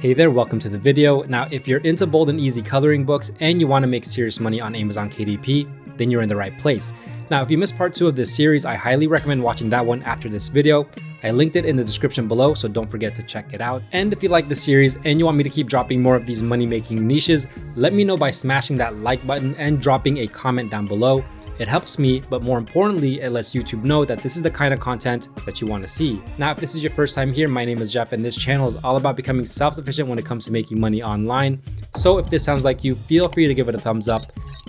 Hey there, welcome to the video. Now, if you're into bold and easy coloring books and you want to make serious money on Amazon KDP, then you're in the right place. Now, if you missed part 2 of this series, I highly recommend watching that one after this video. I linked it in the description below, so don't forget to check it out. And if you like the series and you want me to keep dropping more of these money-making niches, let me know by smashing that like button and dropping a comment down below. It helps me, but more importantly, it lets YouTube know that this is the kind of content that you want to see. Now, if this is your first time here, my name is Jeff, and this channel is all about becoming self-sufficient when it comes to making money online. So if this sounds like you, feel free to give it a thumbs up,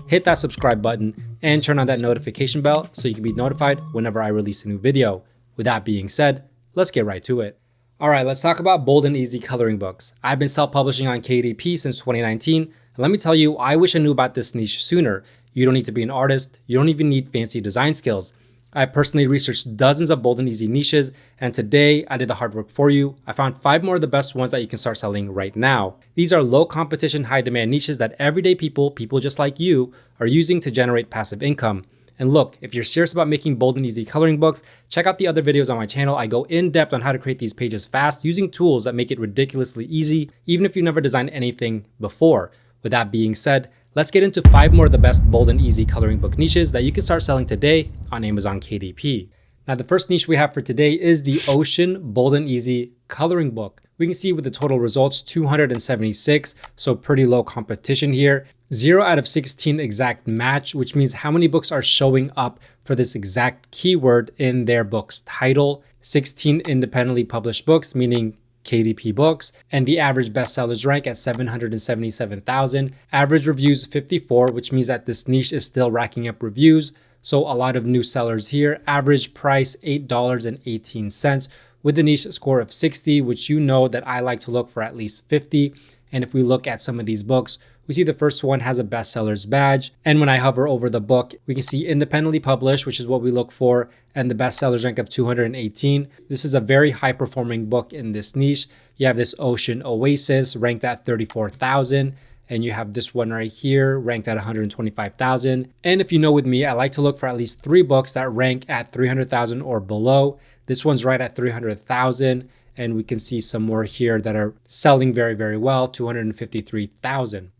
hit that subscribe button, and turn on that notification bell so you can be notified whenever I release a new video. With that being said, let's get right to it. All right, let's talk about bold and easy coloring books. I've been self-publishing on KDP since 2019, and let me tell you, I wish I knew about this niche sooner. You don't need to be an artist. You don't even need fancy design skills. I personally researched dozens of bold and easy niches, and today I did the hard work for you. I found 5 more of the best ones that you can start selling right now. These are low competition, high demand niches that everyday people just like you, are using to generate passive income. And look, if you're serious about making bold and easy coloring books, check out the other videos on my channel. I go in depth on how to create these pages fast using tools that make it ridiculously easy, even if you've never designed anything before. With that being said, let's get into 5 more of the best bold and easy coloring book niches that you can start selling today on Amazon KDP. Now, the first niche we have for today is the Ocean Bold and Easy Coloring Book. We can see with the total results, 276, so pretty low competition here. 0 out of 16 exact match, which means how many books are showing up for this exact keyword in their book's title. 16 independently published books, meaning KDP books, and the average bestsellers rank at 777,000. Average reviews 54, which means that this niche is still racking up reviews. So a lot of new sellers here. Average price $8.18 with a niche score of 60, which you know that I like to look for at least 50. And if we look at some of these books, we see the first one has a bestsellers badge. And when I hover over the book, we can see independently published, which is what we look for, and the bestsellers rank of 218. This is a very high performing book in this niche. You have this Ocean Oasis ranked at 34,000. And you have this one right here ranked at 125,000. And if you know with me, I like to look for at least 3 books that rank at 300,000 or below. This one's right at 300,000. And we can see some more here that are selling very, very well, 253,000.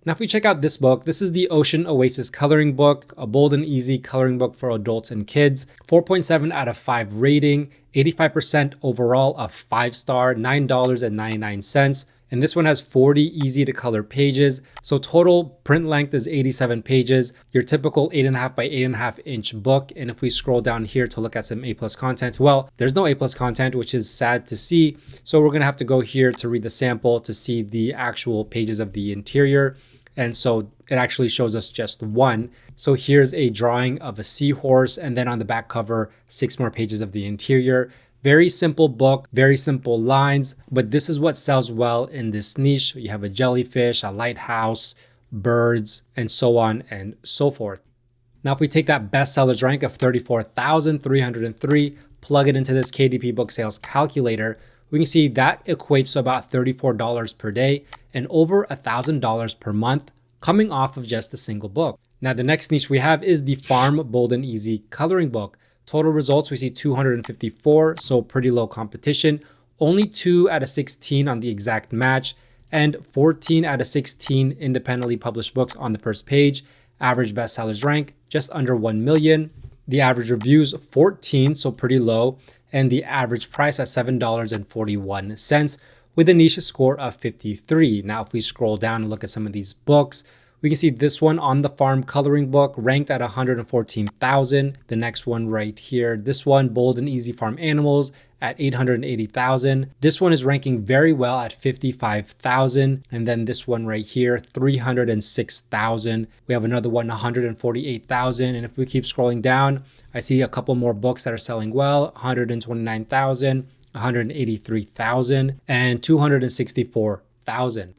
Now, if we check out this book, this is the Ocean Oasis Coloring Book, a bold and easy coloring book for adults and kids. 4.7 out of 5 rating, 85% overall of 5-star, $9.99. And this one has 40 easy to color pages. So total print length is 87 pages, your typical 8.5 by 8.5 inch book. And if we scroll down here to look at some A+ content, well, there's no A+ content, which is sad to see. So we're gonna have to go here to read the sample to see the actual pages of the interior. And so it actually shows us just 1. So here's a drawing of a seahorse, and then on the back cover, 6 more pages of the interior. Very simple book, very simple lines, but this is what sells well in this niche. You have a jellyfish, a lighthouse, birds, and so on and so forth. Now, if we take that bestsellers rank of 34,303, plug it into this KDP book sales calculator, we can see that equates to about $34 per day and over $1,000 per month coming off of just a single book. Now, the next niche we have is the Farm Bold and Easy Coloring Book. Total results, we see 254, so pretty low competition. Only 2 out of 16 on the exact match, and 14 out of 16 independently published books on the first page. Average bestsellers rank, just under 1 million. The average reviews, 14, so pretty low. And the average price at $7.41 with a niche score of 53. Now, if we scroll down and look at some of these books, we can see this one On the Farm Coloring Book ranked at 114,000. The next one right here, this one Bold and Easy Farm Animals at 880,000. This one is ranking very well at 55,000. And then this one right here, 306,000. We have another one, 148,000. And if we keep scrolling down, I see a couple more books that are selling well, 129,000, 183,000, and 264,000.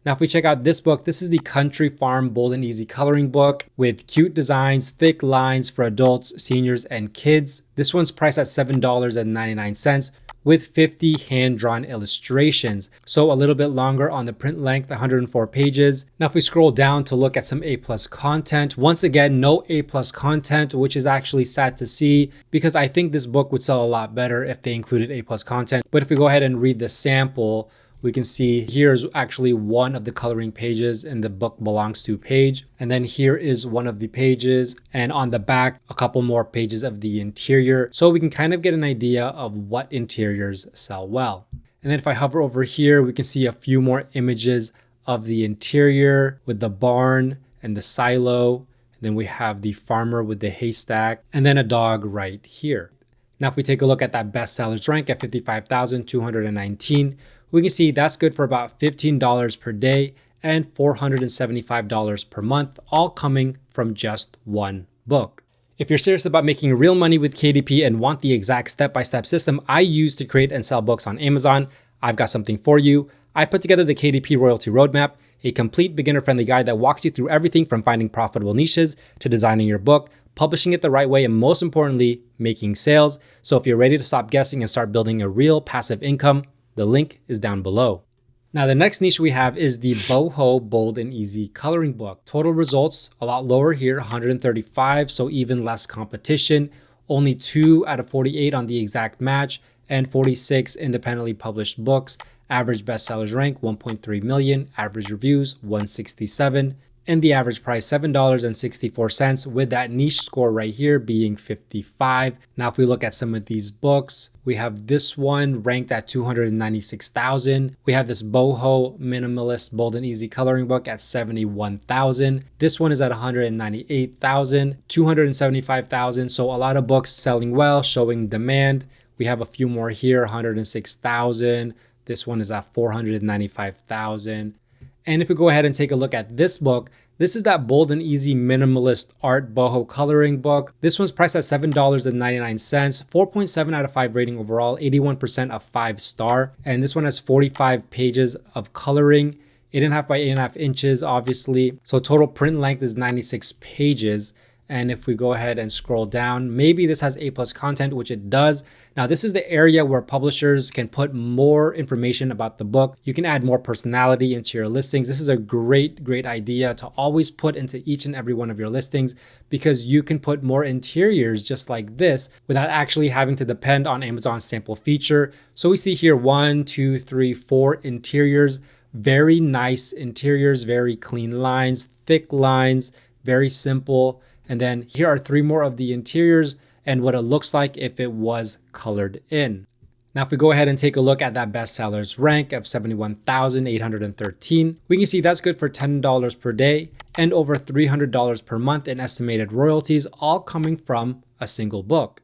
Now, if we check out this book, this is the Country Farm Bold and Easy Coloring Book with cute designs, thick lines for adults, seniors, and kids. This one's priced at $7.99 with 50 hand-drawn illustrations. So a little bit longer on the print length, 104 pages. Now, if we scroll down to look at some A+ content, once again, no A+ content, which is actually sad to see because I think this book would sell a lot better if they included A+ content. But if we go ahead and read the sample, we can see here's actually one of the coloring pages in the book belongs to page. And then here is one of the pages, and on the back, a couple more pages of the interior. So we can kind of get an idea of what interiors sell well. And then if I hover over here, we can see a few more images of the interior with the barn and the silo. And then we have the farmer with the haystack and then a dog right here. Now, if we take a look at that bestsellers rank at 55,219, we can see that's good for about $15 per day and $475 per month, all coming from just one book. If you're serious about making real money with KDP and want the exact step-by-step system I use to create and sell books on Amazon, I've got something for you. I put together the KDP Royalty Roadmap, a complete beginner-friendly guide that walks you through everything from finding profitable niches to designing your book, publishing it the right way, and most importantly, making sales. So if you're ready to stop guessing and start building a real passive income, the link is down below. Now, the next niche we have is the Boho Bold and Easy coloring book. Total results a lot lower here, 135, so even less competition. Only 2 out of 48 on the exact match and 46 independently published books. Average bestsellers rank 1.3 million, average reviews 167, and the average price $7.64 with that niche score right here being 55. Now, if we look at some of these books, we have this one ranked at 296,000. We have this Boho Minimalist Bold and Easy coloring book at 71,000. This one is at 198,000, 275,000. So a lot of books selling well, showing demand. We have a few more here, 106,000. This one is at 495,000. And if we go ahead and take a look at this book, this is that Bold and Easy Minimalist Art Boho coloring book. This one's priced at $7.99, 4.7 out of 5 rating overall, 81% of 5-star. And this one has 45 pages of coloring, 8.5 by 8.5 inches, obviously. So total print length is 96 pages. And if we go ahead and scroll down, maybe this has A+ content, which it does. Now, this is the area where publishers can put more information about the book. You can add more personality into your listings. This is a great idea to always put into each and every one of your listings, because you can put more interiors just like this without actually having to depend on Amazon's sample feature. So we see here 1, 2, 3, 4 interiors, very nice interiors, very clean lines, thick lines, very simple. And then here are 3 more of the interiors and what it looks like if it was colored in. Now, if we go ahead and take a look at that bestsellers rank of 71,813, we can see that's good for $10 per day and over $300 per month in estimated royalties, all coming from a single book.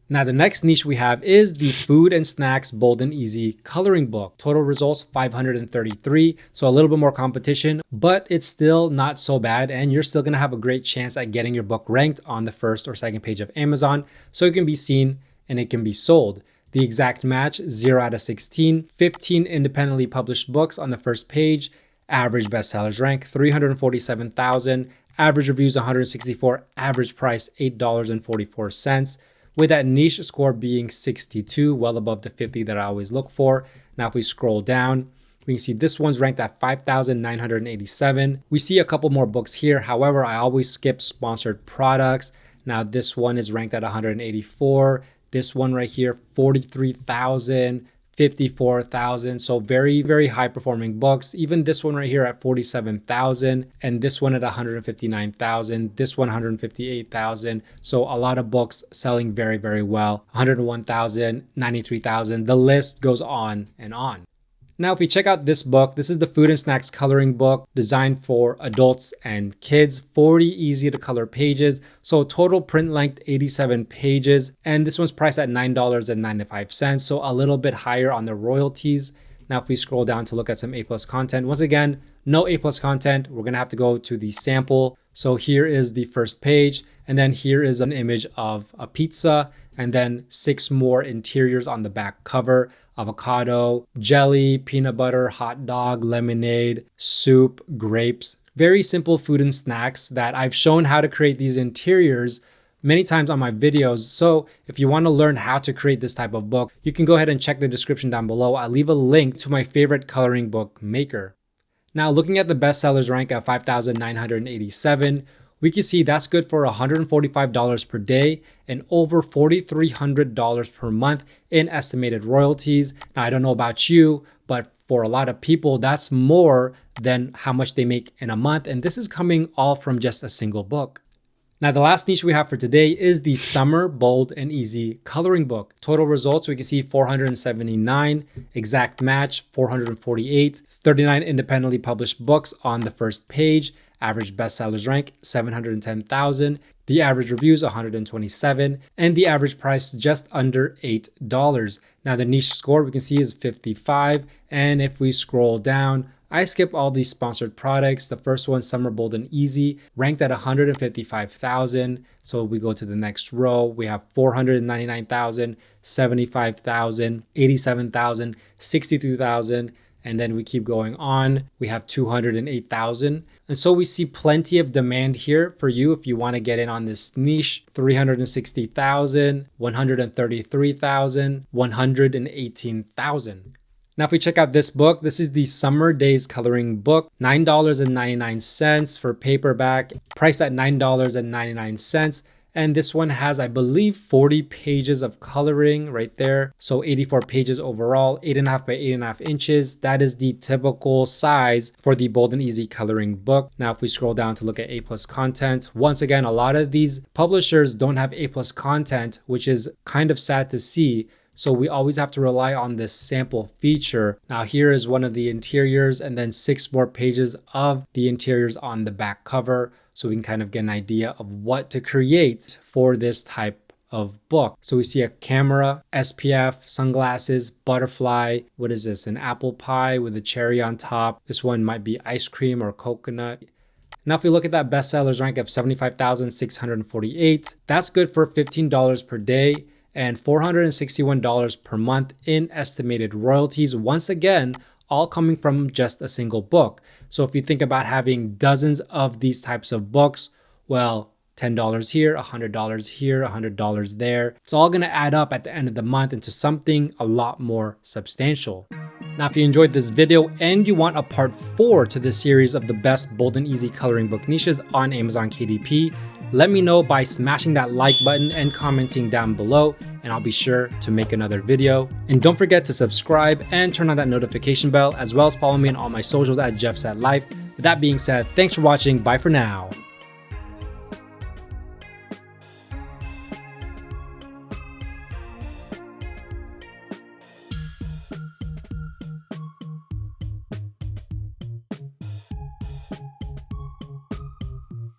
Now, the next niche we have is the Food and Snacks Bold and Easy coloring book. Total results 533, so a little bit more competition, but it's still not so bad, and you're still gonna have a great chance at getting your book ranked on the first or second page of Amazon, so it can be seen and it can be sold. The exact match, 0 out of 16, 15 independently published books on the first page, average bestsellers rank 347,000, average reviews 164, average price $8.44. With that niche score being 62, well above the 50 that I always look for. Now, if we scroll down, we can see this one's ranked at 5,987. We see a couple more books here. However, I always skip sponsored products. Now, this one is ranked at 184. This one right here, 43,000. 54,000. So very high performing books. Even this one right here at 47,000, and this one at 159,000, this one 158,000. So a lot of books selling very well. 101,000, 93,000. The list goes on and on. Now, if we check out this book, this is the Food and Snacks coloring book designed for adults and kids, 40 easy to color pages. So total print length, 87 pages. And this one's priced at $9.95. So a little bit higher on the royalties. Now, if we scroll down to look at some A+ content, once again, no A+ content. We're gonna have to go to the sample. So here is the first page. And then here is an image of a pizza, and then 6 more interiors on the back cover: avocado, jelly, peanut butter, hot dog, lemonade, soup, grapes. Very simple food and snacks that I've shown how to create these interiors many times on my videos. So if you want to learn how to create this type of book, you can go ahead and check the description down below. I'll leave a link to my favorite coloring book maker. Now, looking at the bestsellers rank at 5,987, we can see that's good for $145 per day and over $4,300 per month in estimated royalties. Now, I don't know about you, but for a lot of people, that's more than how much they make in a month. And this is coming all from just a single book. Now, the last niche we have for today is the Summer Bold and Easy Coloring Book. Total results, we can see 479, exact match 448, 39 independently published books on the first page, average bestsellers rank 710,000, the average reviews 127, and the average price just under $8. Now, the niche score we can see is 55, and if we scroll down, I skip all these sponsored products. The first one, Summer Bold and Easy, ranked at 155,000. So we go to the next row. We have 499,000, 75,000, 87,000, 62,000. And then we keep going on. We have 208,000. And so we see plenty of demand here for you if you want to get in on this niche. 360,000, 133,000, 118,000. Now, if we check out this book, this is the Summer Days Coloring Book, $9.99 for paperback, priced at $9.99. And this one has, I believe, 40 pages of coloring right there. So 84 pages overall, 8.5 by 8.5 inches. That is the typical size for the Bold and Easy Coloring Book. Now, if we scroll down to look at A+ content, once again, a lot of these publishers don't have A+ content, which is kind of sad to see. So we always have to rely on this sample feature. Now here is one of the interiors and then 6 more pages of the interiors on the back cover. So we can kind of get an idea of what to create for this type of book. So we see a camera, SPF, sunglasses, butterfly. What is this? An apple pie with a cherry on top. This one might be ice cream or coconut. Now, if we look at that bestsellers rank of 75,648, that's good for $15 per day and $461 per month in estimated royalties. Once again, all coming from just a single book. So if you think about having dozens of these types of books, well, $10 here, $100 here, $100 there. It's all gonna add up at the end of the month into something a lot more substantial. Now, if you enjoyed this video and you want a part 4 to this series of the best bold and easy coloring book niches on Amazon KDP, let me know by smashing that like button and commenting down below, and I'll be sure to make another video. And don't forget to subscribe and turn on that notification bell, as well as follow me on all my socials at JeffSetLife. With that being said, thanks for watching. Bye for now.